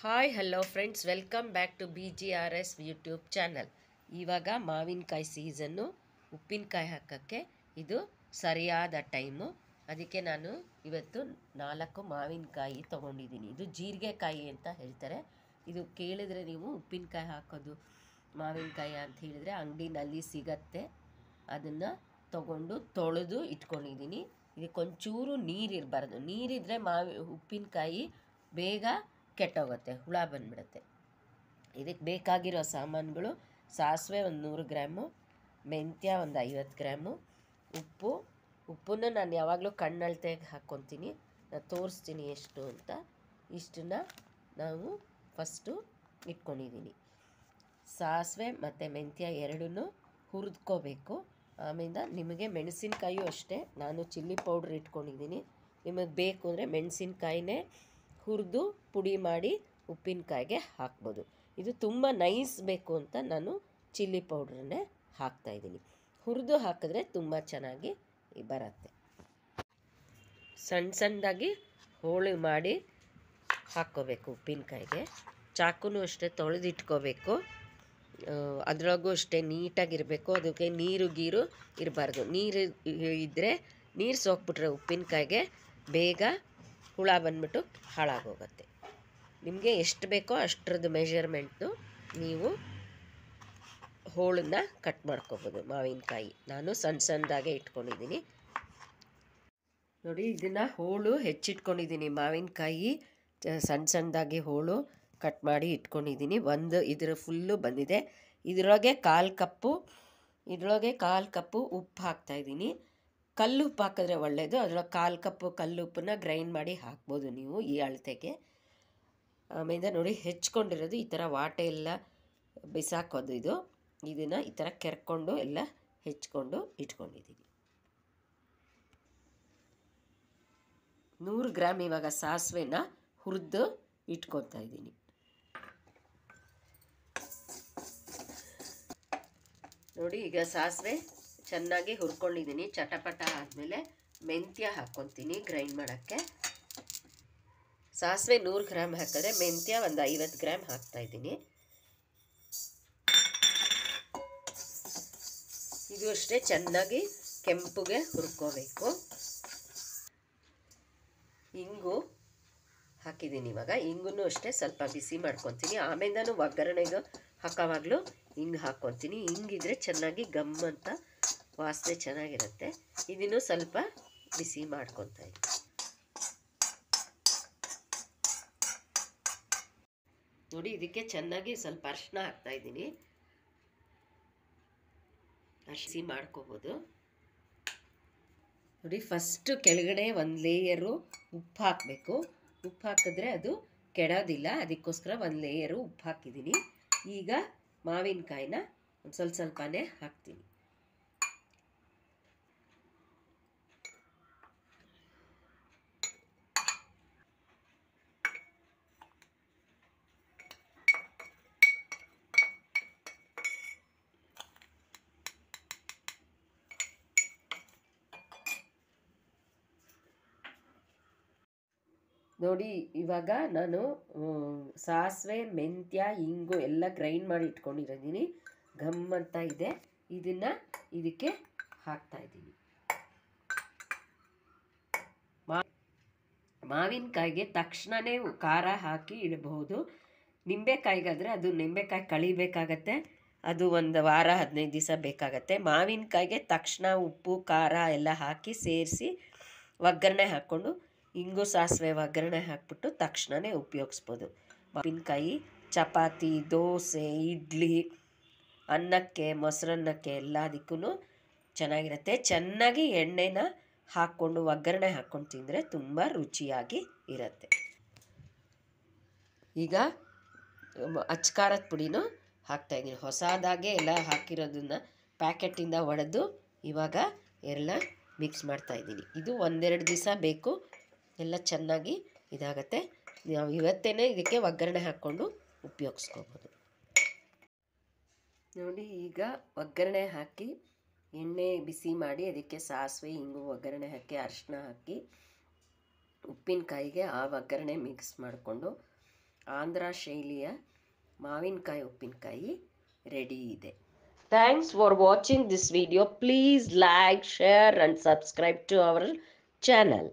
Hi hello friends, welcome back to BGRS YouTube channel. ಇವಾಗ ಮಾವಿನಕಾಯಿ season. ಉಪ್ಪಿನಕಾಯಿ ಹಾಕೋಕ್ಕೆ ಇದು ಸರಿಯಾದ ಟೈಮು. ಅದಕ್ಕೆ ನಾನು ಇವತ್ತು 4 ಮಾವಿನಕಾಯಿ ತೊಗೊಂಡಿದ್ದೀನಿ. ಇದು ಜೀರಿಗೆಕಾಯಿ ಅಂತ ಹೇಳ್ತಾರೆ. ಇದು ಕೇಳಿದ್ರೆ ನೀವು ಉಪ್ಪಿನಕಾಯಿ ಹಾಕೋದು ಮಾವಿನಕಾಯಿ ಅಂತ ಹೇಳಿದರೆ ಅಂಗಡಿನಲ್ಲಿ ಸಿಗತ್ತೆ. ಅದನ್ನು ತೊಗೊಂಡು ತೊಳೆದು ಇಟ್ಕೊಂಡಿದ್ದೀನಿ. ಇದಕ್ಕೊಂಚೂರು ನೀರಿರಬಾರ್ದು. ನೀರಿದ್ದರೆ ಉಪ್ಪಿನಕಾಯಿ ಬೇಗ ಕೆಟ್ಟೋಗುತ್ತೆ, ಹುಳ ಬಂದುಬಿಡುತ್ತೆ. ಇದಕ್ಕೆ ಬೇಕಾಗಿರೋ ಸಾಮಾನುಗಳು: ಸಾಸಿವೆ ಒಂದು 100 ಗ್ರಾಮು, ಮೆಂತ್ಯ ಒಂದು 50 ಗ್ರಾಮು, ಉಪ್ಪನ್ನು ನಾನು ಯಾವಾಗಲೂ ಕಣ್ಣಳ್ತೆಗೆ ಹಾಕ್ಕೊತೀನಿ. ನಾನು ತೋರಿಸ್ತೀನಿ ಎಷ್ಟು ಅಂತ. ಇಷ್ಟನ್ನು ನಾವು ಫಸ್ಟು ಇಟ್ಕೊಂಡಿದ್ದೀನಿ. ಸಾಸಿವೆ ಮತ್ತು ಮೆಂತ್ಯ ಎರಡನ್ನೂ ಹುರಿದ್ಕೋಬೇಕು. ಆಮೇಲೆ ನಿಮಗೆ ಮೆಣಸಿನ್ಕಾಯಿಯೂ ಅಷ್ಟೇ, ನಾನು ಚಿಲ್ಲಿ ಪೌಡ್ರ್ ಇಟ್ಕೊಂಡಿದ್ದೀನಿ. ನಿಮಗೆ ಬೇಕು ಅಂದರೆ ಮೆಣಸಿನ್ಕಾಯಿನೇ ಹುರಿದು ಪುಡಿ ಮಾಡಿ ಉಪ್ಪಿನಕಾಯಿಗೆ ಹಾಕ್ಬೋದು. ಇದು ತುಂಬ ನೈಸ್ ಬೇಕು ಅಂತ ನಾನು ಚಿಲ್ಲಿ ಪೌಡ್ರನ್ನೇ ಹಾಕ್ತಾಯಿದ್ದೀನಿ. ಹುರಿದು ಹಾಕಿದ್ರೆ ತುಂಬ ಚೆನ್ನಾಗಿ ಬರುತ್ತೆ. ಸಣ್ಣ ಸಣ್ಣದಾಗಿ ಹೋಳು ಮಾಡಿ ಹಾಕ್ಕೋಬೇಕು ಉಪ್ಪಿನಕಾಯಿಗೆ. ಚಾಕುನೂ ಅಷ್ಟೇ ತೊಳೆದಿಟ್ಕೋಬೇಕು. ಅದರೊಳಗೂ ಅಷ್ಟೇ ನೀಟಾಗಿರಬೇಕು. ಅದಕ್ಕೆ ನೀರು ಗೀರು ಇರಬಾರ್ದು. ನೀರು ಇದ್ದರೆ ನೀರು ಸೋಕ್ಬಿಟ್ರೆ ಉಪ್ಪಿನಕಾಯಿಗೆ ಬೇಗ ಹುಳ ಬಂದ್ಬಿಟ್ಟು ಹಾಳಾಗೋಗುತ್ತೆ. ನಿಮಗೆ ಎಷ್ಟು ಬೇಕೋ ಅಷ್ಟರದ್ದು ಮೆಷರ್ಮೆಂಟು ನೀವು ಹೋಳನ್ನು ಕಟ್ ಮಾಡ್ಕೋಬೋದು. ಮಾವಿನಕಾಯಿ ನಾನು ಸಣ್ಣ ಸಣ್ಣದಾಗೆ ಇಟ್ಕೊಂಡಿದ್ದೀನಿ ನೋಡಿ. ಇದನ್ನು ಹೋಳು ಹೆಚ್ಚಿಟ್ಕೊಂಡಿದ್ದೀನಿ. ಮಾವಿನಕಾಯಿ ಸಣ್ಣ ಸಣ್ಣದಾಗಿ ಹೋಳು ಕಟ್ ಮಾಡಿ ಇಟ್ಕೊಂಡಿದ್ದೀನಿ. ಇದರ ಫುಲ್ಲು ಬಂದಿದೆ. ಇದರೊಳಗೆ 1/4 ಕಪ್ಪು ಉಪ್ಪು ಹಾಕ್ತಾಯಿದ್ದೀನಿ. ಕಲ್ಲುಪ್ಪು ಹಾಕಿದ್ರೆ ಒಳ್ಳೆಯದು. ಅದರೊಳಗೆ 1/4 ಕಪ್ಪು ಕಲ್ಲುಪ್ಪನ್ನ ಗ್ರೈಂಡ್ ಮಾಡಿ ಹಾಕ್ಬೋದು ನೀವು ಈ ಅಳತೆಗೆ. ಆಮೇಲೆ ನೋಡಿ, ಹೆಚ್ಕೊಂಡಿರೋದು ಈ ಥರ ವಾಟೆ ಎಲ್ಲ ಬಿಸಾಕೋದು. ಇದನ್ನು ಈ ಥರ ಕೆರ್ಕೊಂಡು ಎಲ್ಲ ಹೆಚ್ಕೊಂಡು ಇಟ್ಕೊಂಡಿದ್ದೀನಿ. 100 ಗ್ರಾಮ್ ಇವಾಗ ಸಾಸಿವೆನ ಹುರಿದು ಇಟ್ಕೊತಾ ಇದ್ದೀನಿ. ನೋಡಿ, ಈಗ ಸಾಸಿವೆ ಚೆನ್ನಾಗಿ ಹುರ್ಕೊಂಡಿದ್ದೀನಿ. ಚಟಪಟ ಆದಮೇಲೆ ಮೆಂತ್ಯ ಹಾಕ್ಕೊತೀನಿ ಗ್ರೈಂಡ್ ಮಾಡೋಕ್ಕೆ. ಸಾಸಿವೆ 100 ಗ್ರಾಮ್ ಹಾಕಿದ್ರೆ ಮೆಂತ್ಯ ಒಂದು 50 ಗ್ರಾಮ್ ಹಾಕ್ತಾಯಿದ್ದೀನಿ. ಇದು ಅಷ್ಟೇ ಚೆನ್ನಾಗಿ ಕೆಂಪುಗೆ ಹುರ್ಕೋಬೇಕು. ಇಂಗು ಹಾಕಿದ್ದೀನಿ. ಇವಾಗ ಇಂಗು ಅಷ್ಟೇ ಸ್ವಲ್ಪ ಬಿಸಿ ಮಾಡ್ಕೊತೀನಿ. ಆಮೇಲೆ ನಾನು ಒಗ್ಗರಣೆಗೆ ಹಾಕೋವಾಗಲೂ ಹಿಂಗೆ ಹಾಕ್ಕೊತೀನಿ. ಹಿಂಗಿದ್ರೆ ಚೆನ್ನಾಗಿ ಗಮ್ ಅಂತ ವಾಸನೆ ಚೆನ್ನಾಗಿರುತ್ತೆ. ಇದನ್ನು ಸ್ವಲ್ಪ ಬಿಸಿ ಮಾಡ್ಕೊತಾ ಇದ್ದೀನಿ. ನೋಡಿ, ಇದಕ್ಕೆ ಚೆನ್ನಾಗಿ ಸ್ವಲ್ಪ ಅರಿಶಿನ ಹಾಕ್ತಾಯಿದ್ದೀನಿ. ಅರಿಸಿ ಮಾಡ್ಕೋಬೋದು. ನೋಡಿ, ಫಸ್ಟು ಕೆಳಗಡೆ ಒಂದು ಲೇಯರು ಉಪ್ಪು ಹಾಕಬೇಕು. ಉಪ್ಪು ಹಾಕಿದ್ರೆ ಅದು ಕೆಡೋದಿಲ್ಲ. ಅದಕ್ಕೋಸ್ಕರ ಒಂದು ಲೇಯರು ಉಪ್ಪು ಹಾಕಿದ್ದೀನಿ. ಈಗ ಮಾವಿನಕಾಯಿನ ಒಂದು ಸ್ವಲ್ಪನೇ ಹಾಕ್ತೀನಿ. ನೋಡಿ, ಇವಾಗ ನಾನು ಸಾಸಿವೆ, ಮೆಂತ್ಯ, ಇಂಗು ಎಲ್ಲ ಗ್ರೈಂಡ್ ಮಾಡಿ ಇಟ್ಕೊಂಡಿದ್ದೀನಿ. ಘಮ್ ಅಂತ ಇದೆ. ಇದನ್ನು ಇದಕ್ಕೆ ಹಾಕ್ತಾಯಿದ್ದೀನಿ. ಮಾವಿನಕಾಯಿಗೆ ತಕ್ಷಣವೇ ಖಾರ ಹಾಕಿ ಇಡಬಹುದು. ನಿಂಬೆಕಾಯಿಗಾದರೆ ಅದು ನಿಂಬೆಕಾಯಿ ಕಳಿಬೇಕಾಗತ್ತೆ. ಅದು ಒಂದು ವಾರ 15 ದಿವಸ ಬೇಕಾಗತ್ತೆ. ಮಾವಿನಕಾಯಿಗೆ ತಕ್ಷಣ ಉಪ್ಪು ಖಾರ ಎಲ್ಲ ಹಾಕಿ ಸೇರಿಸಿ ಒಗ್ಗರಣೆ ಹಾಕ್ಕೊಂಡು ಇಂಗು ಸಾಸಿವೆ ಒಗ್ಗರಣೆ ಹಾಕ್ಬಿಟ್ಟು ತಕ್ಷಣವೇ ಉಪಯೋಗಿಸ್ಬೋದು. ಮಾವಿನಕಾಯಿ ಚಪಾತಿ, ದೋಸೆ, ಇಡ್ಲಿ, ಅನ್ನಕ್ಕೆ, ಮೊಸರನ್ನಕ್ಕೆ ಎಲ್ಲದಕ್ಕೂ ಚೆನ್ನಾಗಿರುತ್ತೆ. ಚೆನ್ನಾಗಿ ಎಣ್ಣೆನ ಹಾಕ್ಕೊಂಡು ಒಗ್ಗರಣೆ ಹಾಕ್ಕೊಂಡು ತಿಂದರೆ ತುಂಬ ರುಚಿಯಾಗಿ ಇರುತ್ತೆ. ಈಗ ಅಚ್ಕಾರದ ಪುಡಿನೂ ಹಾಕ್ತಾಯಿದ್ದೀನಿ. ಹೊಸದಾಗೆ ಎಲ್ಲ ಹಾಕಿರೋದನ್ನು ಪ್ಯಾಕೆಟಿಂದ ಒಡೆದು ಇವಾಗ ಎಲ್ಲ ಮಿಕ್ಸ್ ಮಾಡ್ತಾಯಿದ್ದೀನಿ. ಇದು 1-2 ದಿವಸ ಬೇಕು, ಎಲ್ಲ ಚೆನ್ನಾಗಿ ಇದಾಗತ್ತೆ. ನಾವು ಇವತ್ತೇ ಇದಕ್ಕೆ ಒಗ್ಗರಣೆ ಹಾಕ್ಕೊಂಡು ಉಪಯೋಗಿಸ್ಕೋಬೋದು. ನೋಡಿ, ಈಗ ಒಗ್ಗರಣೆ ಹಾಕಿ ಎಣ್ಣೆ ಬಿಸಿ ಮಾಡಿ ಅದಕ್ಕೆ ಸಾಸಿವೆ, ಇಂಗು ಒಗ್ಗರಣೆ ಹಾಕಿ ಅರಿಶಿನ ಹಾಕಿ ಉಪ್ಪಿನಕಾಯಿಗೆ ಆ ಒಗ್ಗರಣೆ ಮಿಕ್ಸ್ ಮಾಡಿಕೊಂಡು ಆಂಧ್ರ ಶೈಲಿಯ ಮಾವಿನಕಾಯಿ ಉಪ್ಪಿನಕಾಯಿ ರೆಡಿ ಇದೆ. Thanks for watching this video. Please like, share and subscribe to our channel.